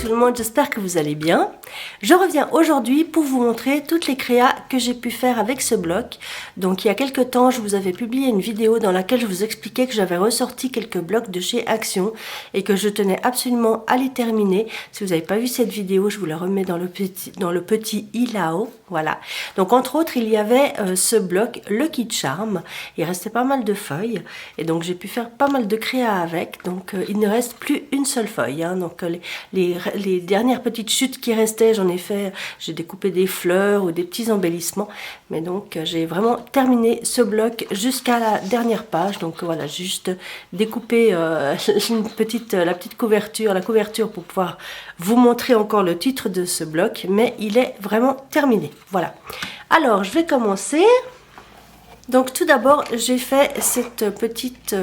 tout le monde, j'espère que vous allez bien. Je reviens aujourd'hui pour vous montrer toutes les créas que j'ai pu faire avec ce bloc. Donc il y a quelques temps, je vous avais publié une vidéo dans laquelle je vous expliquais que j'avais ressorti quelques blocs de chez Action et que je tenais absolument à les terminer. Si vous n'avez pas vu cette vidéo, je vous la remets dans le petit i là-haut. Voilà. Donc entre autres, il y avait ce bloc, le Kit Charm. Il restait pas mal de feuilles et donc j'ai pu faire pas mal de créas avec. Donc il ne reste plus une seule feuille. Hein. Donc les dernières petites chutes qui restaient, j'en ai fait, j'ai découpé des fleurs ou des petits embellissements. Mais donc j'ai vraiment terminé ce bloc jusqu'à la dernière page. Donc voilà, juste découper la petite couverture, la couverture pour pouvoir vous montrer encore le titre de ce bloc. Mais il est vraiment terminé. Voilà. Alors je vais commencer. Donc tout d'abord, j'ai fait cette petite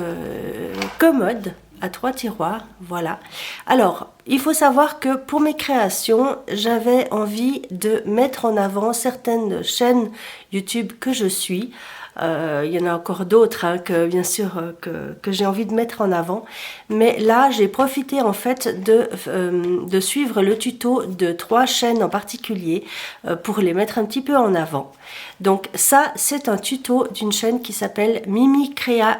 commode à 3 tiroirs, voilà. Alors, il faut savoir que pour mes créations, j'avais envie de mettre en avant certaines chaînes YouTube que je suis. Il y en a encore d'autres hein, que bien sûr que j'ai envie de mettre en avant, mais là j'ai profité en fait de suivre le tuto de 3 chaînes en particulier pour les mettre un petit peu en avant. Donc ça c'est un tuto d'une chaîne qui s'appelle Mimi Créa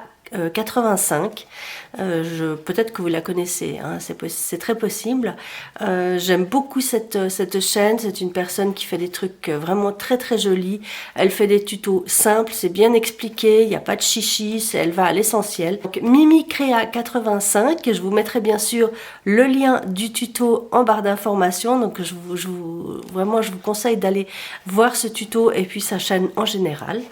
85. Peut-être que vous la connaissez, hein, c'est très possible. J'aime beaucoup cette chaîne. C'est une personne qui fait des trucs vraiment très très jolis. Elle fait des tutos simples, c'est bien expliqué, il n'y a pas de chichi, elle va à l'essentiel. Donc Mimi Créa 85, je vous mettrai bien sûr le lien du tuto en barre d'informations. Donc vraiment je vous conseille d'aller voir ce tuto et puis sa chaîne en général.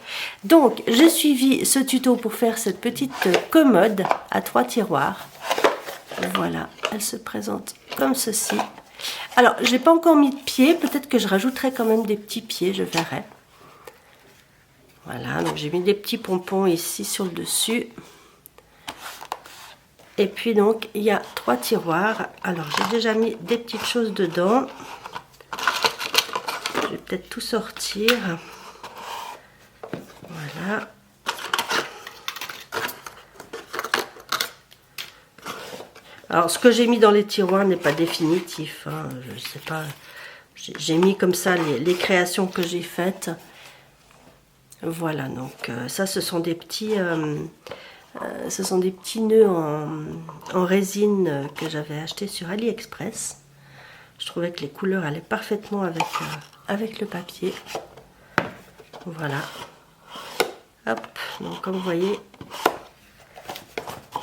Donc j'ai suivi ce tuto pour faire cette petite commode à 3 tiroirs. Voilà, elle se présente comme ceci. Alors, j'ai pas encore mis de pieds, peut-être que je rajouterai quand même des petits pieds, je verrai. Voilà, donc j'ai mis des petits pompons ici sur le dessus. Et puis donc, il y a 3 tiroirs. Alors, j'ai déjà mis des petites choses dedans. Je vais peut-être tout sortir. Voilà. Alors, ce que j'ai mis dans les tiroirs n'est pas définitif. Hein, je sais pas. J'ai mis comme ça les créations que j'ai faites. Voilà, donc ça, ce sont des petits nœuds en résine que j'avais acheté sur AliExpress. Je trouvais que les couleurs allaient parfaitement avec le papier. Voilà. Hop, donc comme vous voyez...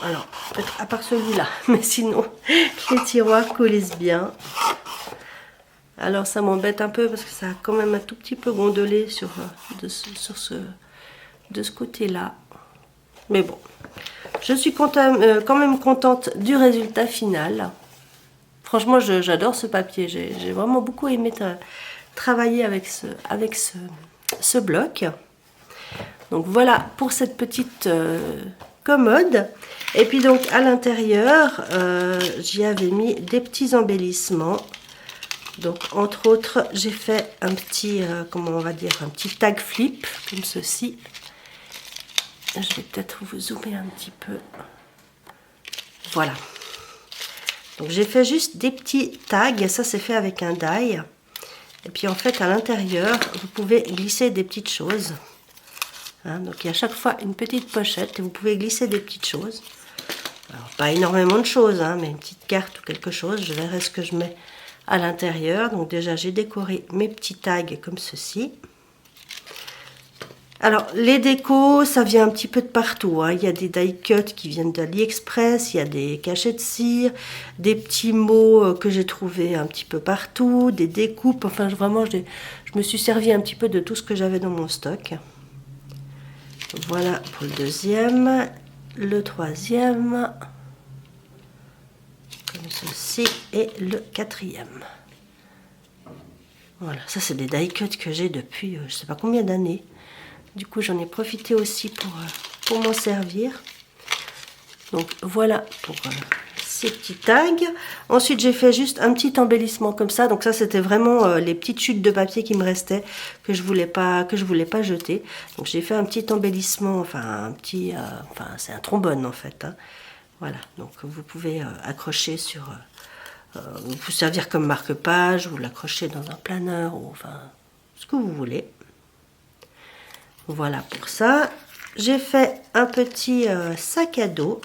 Alors, peut-être à part celui-là, mais sinon, les tiroirs coulissent bien. Alors, ça m'embête un peu parce que ça a quand même un tout petit peu gondolé de ce côté-là. Mais bon, je suis quand même contente du résultat final. Franchement, j'adore ce papier. J'ai vraiment beaucoup aimé travailler avec ce bloc. Donc, voilà pour cette petite commode. Et puis donc à l'intérieur, j'y avais mis des petits embellissements. Donc entre autres, j'ai fait un petit, comment on va dire, un petit tag flip comme ceci. Je vais peut-être vous zoomer un petit peu. Voilà. Donc j'ai fait juste des petits tags. Ça c'est fait avec un die. Et puis en fait à l'intérieur, vous pouvez glisser des petites choses. Hein, donc il y a à chaque fois une petite pochette et vous pouvez glisser des petites choses. Alors pas énormément de choses, hein, mais une petite carte ou quelque chose. Je verrai ce que je mets à l'intérieur. Donc déjà j'ai décoré mes petits tags comme ceci. Alors les décos, ça vient un petit peu de partout. Hein. Il y a des die cuts qui viennent d'AliExpress, il y a des cachets de cire, des petits mots que j'ai trouvés un petit peu partout, des découpes. Enfin vraiment je me suis servi un petit peu de tout ce que j'avais dans mon stock. Voilà pour le deuxième, le troisième, comme ceci, et le quatrième. Voilà, ça c'est des die cuts que j'ai depuis je ne sais pas combien d'années. Du coup j'en ai profité aussi pour m'en servir. Donc voilà pour ces petits tags. Ensuite j'ai fait juste un petit embellissement comme ça. Donc ça c'était vraiment les petites chutes de papier qui me restaient que je voulais pas jeter. Donc j'ai fait un petit embellissement, enfin c'est un trombone en fait. Hein. Voilà, donc vous pouvez accrocher sur Vous pouvez servir comme marque-page ou l'accrocher dans un planeur ou enfin ce que vous voulez. Voilà pour ça. J'ai fait un petit sac à dos.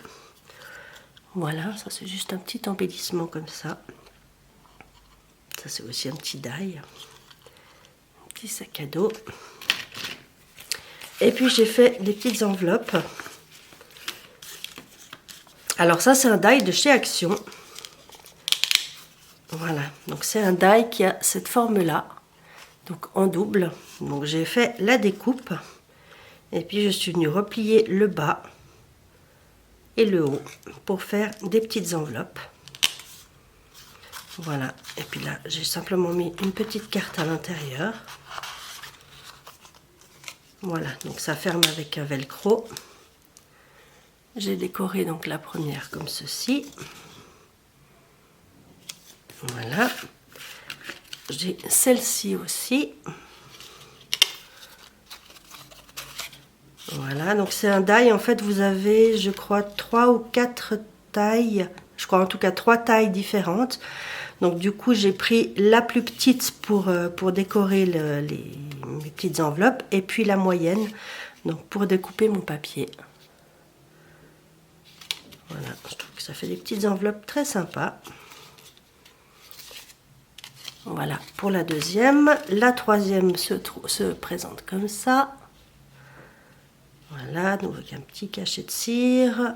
Voilà, ça c'est juste un petit embellissement comme ça. Ça c'est aussi un petit die. Un petit sac à dos. Et puis j'ai fait des petites enveloppes. Alors ça c'est un die de chez Action. Voilà, donc c'est un die qui a cette forme-là. Donc en double. Donc j'ai fait la découpe. Et puis je suis venue replier le bas et le haut pour faire des petites enveloppes. Voilà, et puis là j'ai simplement mis une petite carte à l'intérieur. Voilà, donc ça ferme avec un velcro. J'ai décoré donc la première comme ceci. Voilà, j'ai celle-ci aussi. Voilà, donc c'est un die, en fait vous avez je crois 3 ou 4 tailles, je crois en tout cas 3 tailles différentes. Donc du coup j'ai pris la plus petite pour décorer mes petites enveloppes et puis la moyenne donc pour découper mon papier. Voilà, je trouve que ça fait des petites enveloppes très sympas. Voilà pour la deuxième. La troisième se présente comme ça. Voilà, donc avec un petit cachet de cire.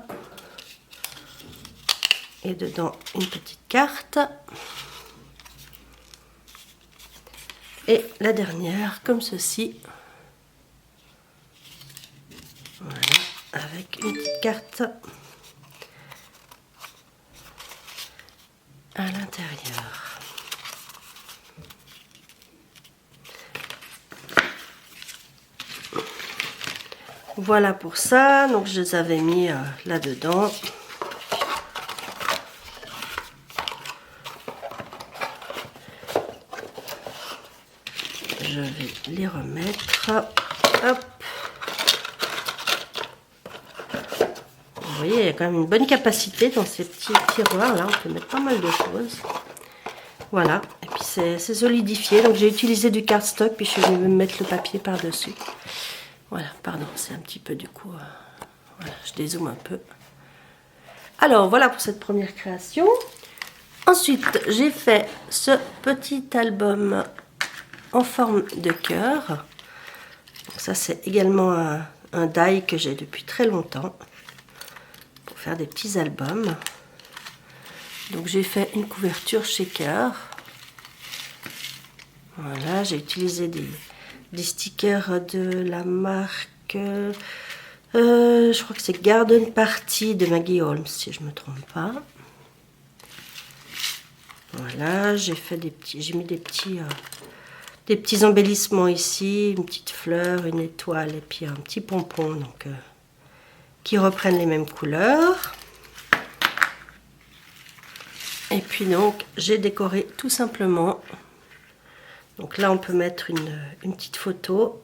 Et dedans une petite carte. Et la dernière comme ceci. Voilà, avec une petite carte à l'intérieur. Voilà pour ça, donc je les avais mis là-dedans. Je vais les remettre. Hop. Vous voyez, il y a quand même une bonne capacité dans ces petits tiroirs là, on peut mettre pas mal de choses. Voilà, et puis c'est solidifié, donc j'ai utilisé du cardstock, puis je suis venue me mettre le papier par-dessus. Voilà, pardon, c'est un petit peu du coup... voilà, je dézoome un peu. Alors, voilà pour cette première création. Ensuite, j'ai fait ce petit album en forme de cœur. Donc ça, c'est également un die que j'ai depuis très longtemps pour faire des petits albums. Donc, j'ai fait une couverture shaker. Voilà, j'ai utilisé des stickers de la marque, je crois que c'est Garden Party de Maggie Holmes, si je ne me trompe pas. Voilà, j'ai mis des petits embellissements ici, une petite fleur, une étoile et puis un petit pompon, donc qui reprennent les mêmes couleurs. Et puis donc j'ai décoré tout simplement. Donc là, on peut mettre une petite photo.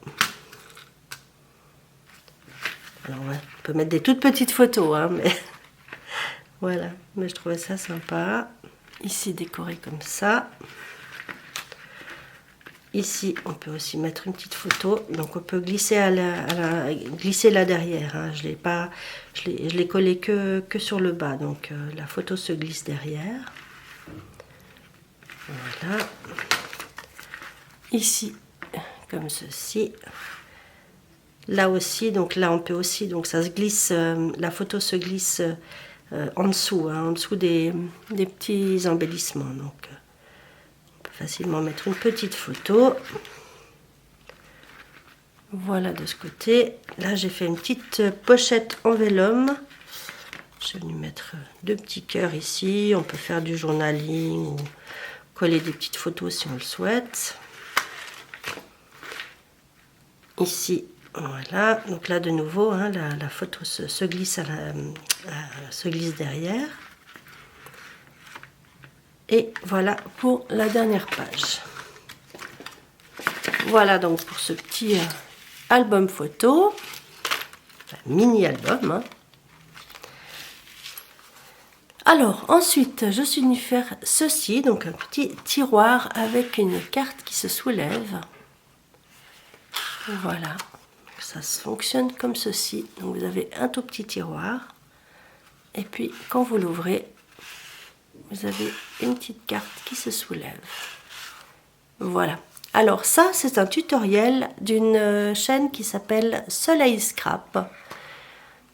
Alors, ouais, on peut mettre des toutes petites photos, hein, mais voilà. Mais je trouvais ça sympa. Ici, décoré comme ça. Ici, on peut aussi mettre une petite photo. Donc, on peut glisser glisser là derrière. Hein. Je l'ai collé que sur le bas. Donc, la photo se glisse derrière. Voilà. Ici, comme ceci. Là aussi, donc là on peut aussi, donc ça se glisse, la photo se glisse en dessous, hein, en dessous des petits embellissements. Donc on peut facilement mettre une petite photo. Voilà de ce côté. Là j'ai fait une petite pochette en vélum. Je suis venue mettre 2 petits cœurs ici. On peut faire du journaling ou coller des petites photos si on le souhaite. Ici, voilà, donc là de nouveau, hein, la photo se glisse, se glisse derrière. Et voilà pour la dernière page. Voilà donc pour ce petit album photo, enfin, mini album. Hein. Alors ensuite je suis venue faire ceci, donc un petit tiroir avec une carte qui se soulève. Voilà, ça fonctionne comme ceci. Donc vous avez un tout petit tiroir et puis quand vous l'ouvrez, vous avez une petite carte qui se soulève. Voilà. Alors ça, c'est un tutoriel d'une chaîne qui s'appelle Soleil Scrap.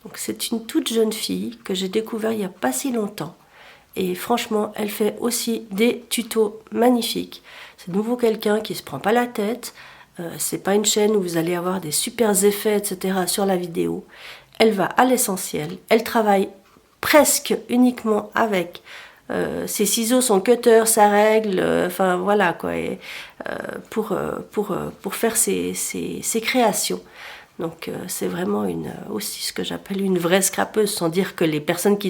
Donc c'est une toute jeune fille que j'ai découvert il n'y a pas si longtemps. Et franchement, elle fait aussi des tutos magnifiques. C'est de nouveau quelqu'un qui ne se prend pas la tête. C'est pas une chaîne où vous allez avoir des super effets, etc. sur la vidéo. Elle va à l'essentiel. Elle travaille presque uniquement avec ses ciseaux, son cutter, sa règle, enfin voilà quoi, et, pour faire ses créations. Donc c'est vraiment aussi ce que j'appelle une vraie scrapeuse, sans dire que les personnes qui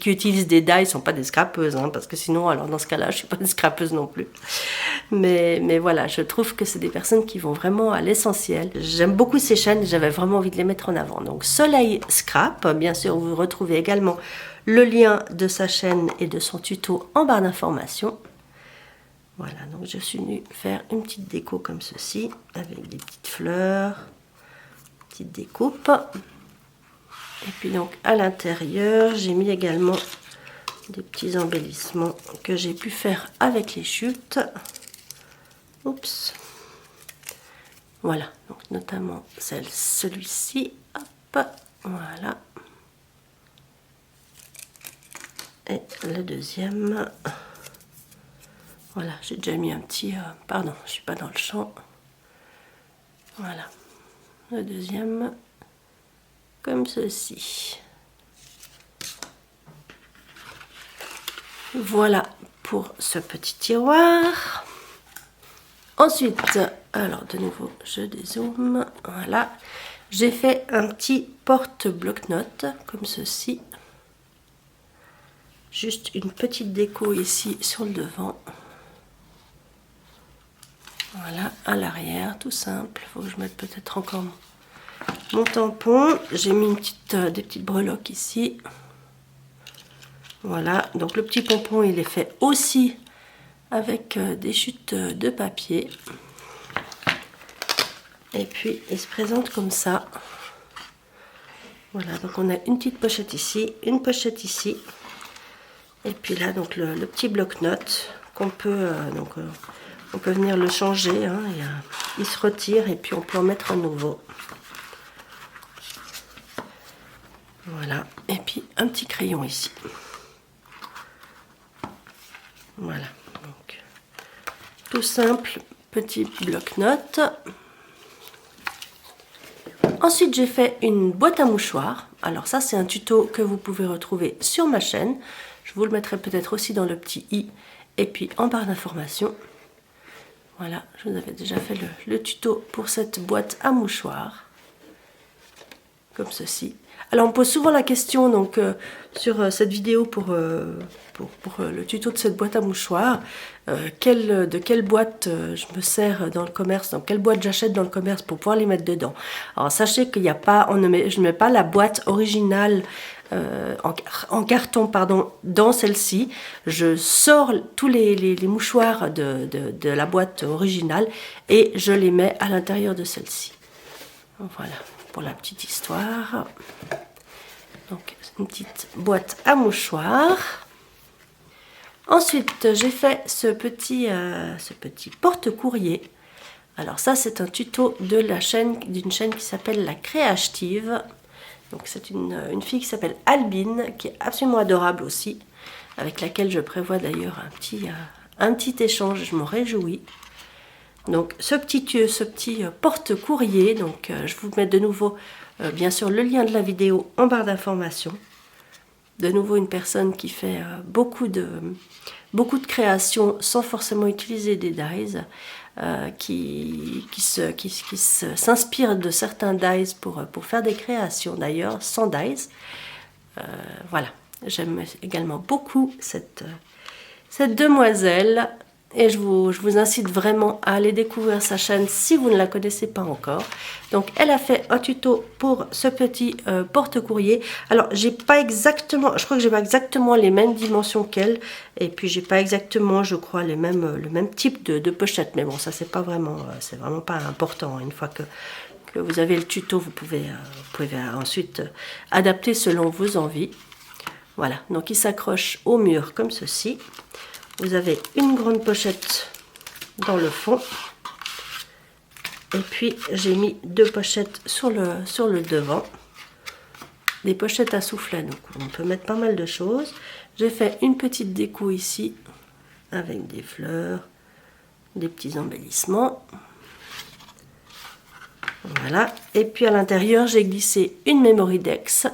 utilisent des dies ne sont pas des scrapeuses, hein, parce que sinon, alors dans ce cas-là, je ne suis pas une scrapeuse non plus. Mais voilà, je trouve que c'est des personnes qui vont vraiment à l'essentiel. J'aime beaucoup ces chaînes et j'avais vraiment envie de les mettre en avant. Donc Soleil Scrap, bien sûr, vous retrouvez également le lien de sa chaîne et de son tuto en barre d'informations. Voilà, donc je suis venue faire une petite déco comme ceci, avec des petites fleurs, petite découpe. Et puis donc à l'intérieur, j'ai mis également des petits embellissements que j'ai pu faire avec les chutes. Oups. Voilà, donc notamment celui-ci. Hop, voilà. Et le deuxième. Voilà, j'ai déjà mis un petit... pardon, je ne suis pas dans le champ. Voilà. Le deuxième, comme ceci. Voilà pour ce petit tiroir. Ensuite, alors de nouveau, je dézoome. Voilà. J'ai fait un petit porte-bloc-notes, comme ceci. Juste une petite déco ici sur le devant. Voilà, à l'arrière, tout simple. Il faut que je mette peut-être encore mon tampon. J'ai mis des petites breloques ici. Voilà, donc le petit pompon, il est fait aussi avec des chutes de papier. Et puis, il se présente comme ça. Voilà, donc on a une petite pochette ici, une pochette ici. Et puis là, donc le petit bloc-notes qu'on peut... on peut venir le changer, hein, il se retire et puis on peut en mettre un nouveau. Voilà, et puis un petit crayon ici. Voilà, donc tout simple, petit bloc-notes. Ensuite, j'ai fait une boîte à mouchoirs. Alors ça, c'est un tuto que vous pouvez retrouver sur ma chaîne. Je vous le mettrai peut-être aussi dans le petit i et puis en barre d'informations. Voilà, je vous avais déjà fait le tuto pour cette boîte à mouchoirs, comme ceci. Alors on me pose souvent la question donc, sur cette vidéo pour le tuto de cette boîte à mouchoirs, de quelle boîte je me sers dans le commerce, dans quelle boîte j'achète dans le commerce pour pouvoir les mettre dedans. Alors sachez qu'il n'y a pas, je ne mets pas la boîte originale en carton pardon, dans celle-ci. Je sors tous les mouchoirs de la boîte originale et je les mets à l'intérieur de celle-ci. Voilà pour la petite histoire. Donc une petite boîte à mouchoirs. Ensuite j'ai fait ce petit porte-courrier. Alors ça c'est un tuto d'une chaîne qui s'appelle La Créative. Donc c'est une fille qui s'appelle Albine, qui est absolument adorable aussi, avec laquelle je prévois d'ailleurs un petit échange, je m'en réjouis. Donc ce petit porte-courrier, donc je vous mets de nouveau bien sûr le lien de la vidéo en barre d'informations. De nouveau une personne qui fait beaucoup de créations sans forcément utiliser des dies, qui s'inspire de certains dies pour faire des créations d'ailleurs sans dies. Voilà, j'aime également beaucoup cette demoiselle. Et je vous incite vraiment à aller découvrir sa chaîne si vous ne la connaissez pas encore. Donc elle a fait un tuto pour ce petit porte-courrier. Alors j'ai pas exactement, je crois que j'ai pas exactement les mêmes dimensions qu'elle. Et puis j'ai pas exactement, je crois, le même type de pochette. Mais bon, ça c'est vraiment pas important. Une fois que vous avez le tuto, vous pouvez ensuite adapter selon vos envies. Voilà, donc il s'accroche au mur comme ceci. Vous avez une grande pochette dans le fond. Et puis j'ai mis 2 pochettes sur le devant. Des pochettes à soufflet, donc on peut mettre pas mal de choses. J'ai fait une petite déco ici avec des fleurs, des petits embellissements. Voilà. Et puis à l'intérieur, j'ai glissé une Memorydex.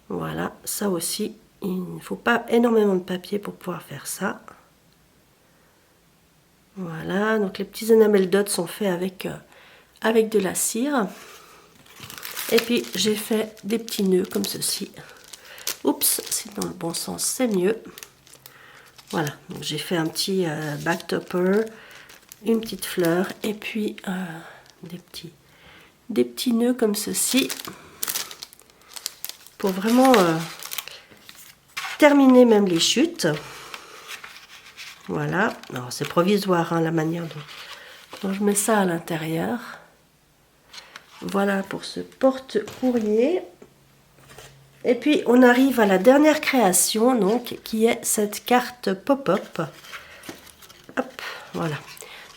Voilà, ça aussi. Il ne faut pas énormément de papier pour pouvoir faire ça. Voilà, donc les petits enamel dots sont faits avec de la cire. Et puis j'ai fait des petits nœuds comme ceci. Oups, c'est dans le bon sens, c'est mieux. Voilà, donc j'ai fait un petit backtopper, une petite fleur et puis des petits nœuds comme ceci. Pour vraiment terminer même les chutes. Voilà, alors c'est provisoire hein, la manière dont je mets ça à l'intérieur. Voilà pour ce porte-courrier. Et puis on arrive à la dernière création, donc qui est cette carte pop-up. Hop, voilà.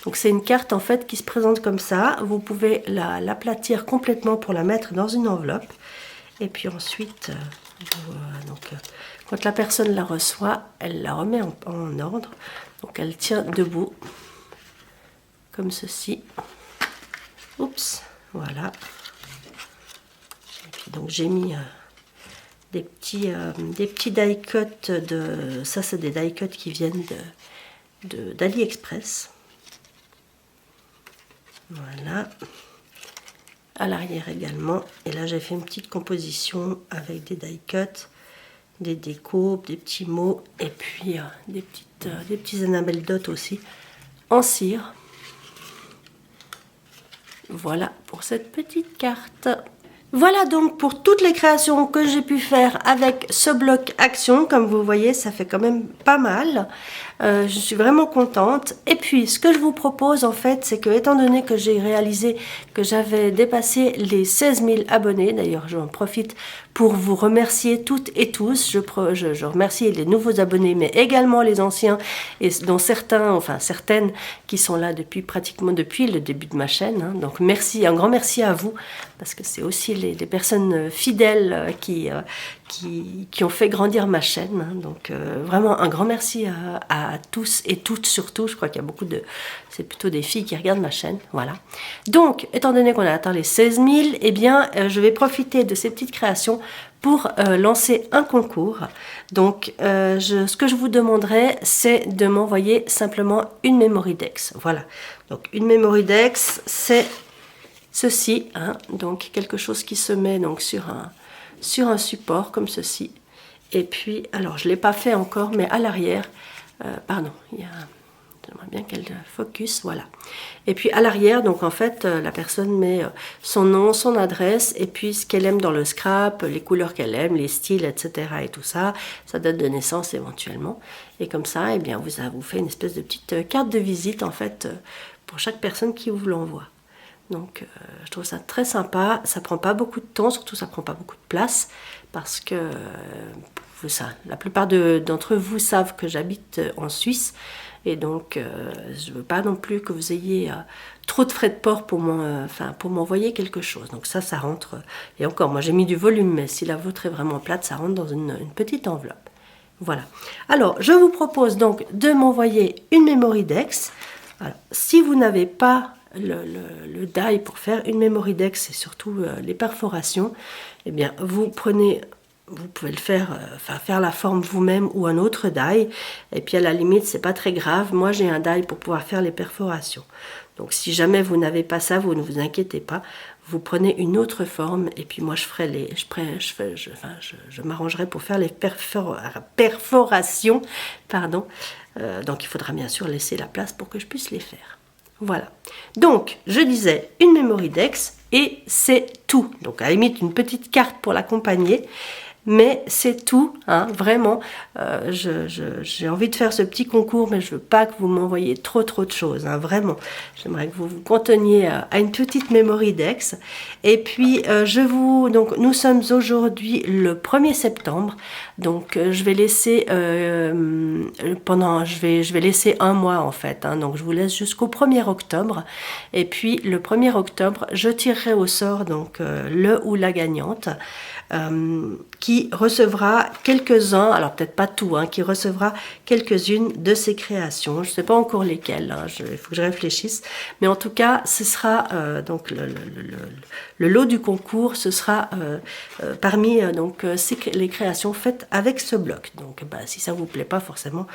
Donc c'est une carte en fait qui se présente comme ça. Vous pouvez l'aplatir complètement pour la mettre dans une enveloppe. Et puis ensuite, quand la personne la reçoit, elle la remet en ordre. Donc elle tient debout, comme ceci. Oups, voilà. Et puis donc j'ai mis des petits die cuts de... Ça c'est des die cuts qui viennent d'AliExpress. Voilà. À l'arrière également. Et là j'ai fait une petite composition avec des die cuts, des décos, des petits mots et puis des petits enamel dots aussi en cire. Voilà pour cette petite carte. Voilà donc pour toutes les créations que j'ai pu faire avec ce bloc action. Comme vous voyez, ça fait quand même pas mal. Je suis vraiment contente. Et puis, ce que je vous propose en fait, c'est que étant donné que j'ai réalisé que j'avais dépassé les 16 000 abonnés, d'ailleurs j'en profite pour vous remercier toutes et tous. Je remercie les nouveaux abonnés, mais également les anciens, et dont certaines qui sont là pratiquement depuis le début de ma chaîne. Hein. Donc merci, un grand merci à vous, parce que c'est aussi des personnes fidèles qui ont fait grandir ma chaîne. Hein. Donc vraiment un grand merci à tous et toutes surtout. Je crois qu'il y a c'est plutôt des filles qui regardent ma chaîne. Voilà. Donc, étant donné qu'on a atteint les 16 000, eh bien, je vais profiter de ces petites créations pour lancer un concours. Donc, ce que je vous demanderai, c'est de m'envoyer simplement une Memorydex. Voilà. Donc, une Memorydex, c'est ceci, hein, donc quelque chose qui se met donc sur un support comme ceci. Et puis, alors je ne l'ai pas fait encore, mais à l'arrière, j'aimerais bien qu'elle focus, voilà. Et puis à l'arrière, donc en fait, la personne met son nom, son adresse, et puis ce qu'elle aime dans le scrap, les couleurs qu'elle aime, les styles, etc. et tout ça, sa date de naissance éventuellement. Et comme ça, eh bien, vous fait une espèce de petite carte de visite, en fait, pour chaque personne qui vous l'envoie. Donc je trouve ça très sympa, ça prend pas beaucoup de temps, surtout ça prend pas beaucoup de place, parce que la plupart d'entre vous savent que j'habite en Suisse, et donc je veux pas non plus que vous ayez trop de frais de port pour m'envoyer quelque chose. Donc ça rentre, et encore, moi j'ai mis du volume, mais si la vôtre est vraiment plate, ça rentre dans une petite enveloppe. Voilà. Alors je vous propose donc de m'envoyer une Memorydex. Alors, si vous n'avez pas le die pour faire une Memorydex et surtout les perforations, eh bien vous pouvez le faire, faire la forme vous-même ou un autre die, et puis à la limite c'est pas très grave, moi j'ai un die pour pouvoir faire les perforations. Donc si jamais vous n'avez pas ça, vous ne vous inquiétez pas, vous prenez une autre forme et puis moi je m'arrangerai pour faire les perforations, pardon. Donc il faudra bien sûr laisser la place pour que je puisse les faire. Voilà. Donc je disais une memory Dex et c'est tout. Donc à la limite une petite carte pour l'accompagner. Mais c'est tout, hein, vraiment. J'ai envie de faire ce petit concours, mais je veux pas que vous m'envoyiez trop de choses, hein, vraiment. J'aimerais que vous vous conteniez à une petite memory Dex. Et puis, donc, nous sommes aujourd'hui le 1er septembre. Donc, je vais laisser je vais laisser un mois en fait. Hein, donc, je vous laisse jusqu'au 1er octobre. Et puis, le 1er octobre, je tirerai au sort donc le ou la gagnante. Qui recevra quelques-uns, alors peut-être pas tout, hein, qui recevra quelques-unes de ses créations. Je ne sais pas encore lesquelles, hein, il faut que je réfléchisse. Mais en tout cas, ce sera donc le lot du concours, ce sera parmi les créations faites avec ce bloc. Donc si ça ne vous plaît pas, forcément,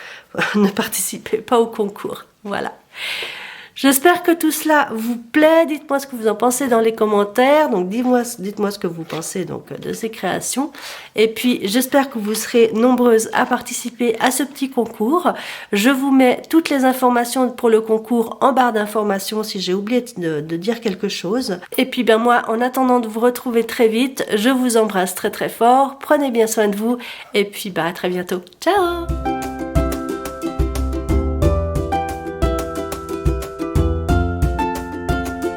ne participez pas au concours. Voilà. J'espère que tout cela vous plaît. Dites-moi ce que vous en pensez dans les commentaires. Donc dites-moi ce que vous pensez donc de ces créations. Et puis j'espère que vous serez nombreuses à participer à ce petit concours. Je vous mets toutes les informations pour le concours en barre d'informations si j'ai oublié de dire quelque chose. Et puis moi, en attendant de vous retrouver très vite, je vous embrasse très fort. Prenez bien soin de vous et puis à très bientôt. Ciao!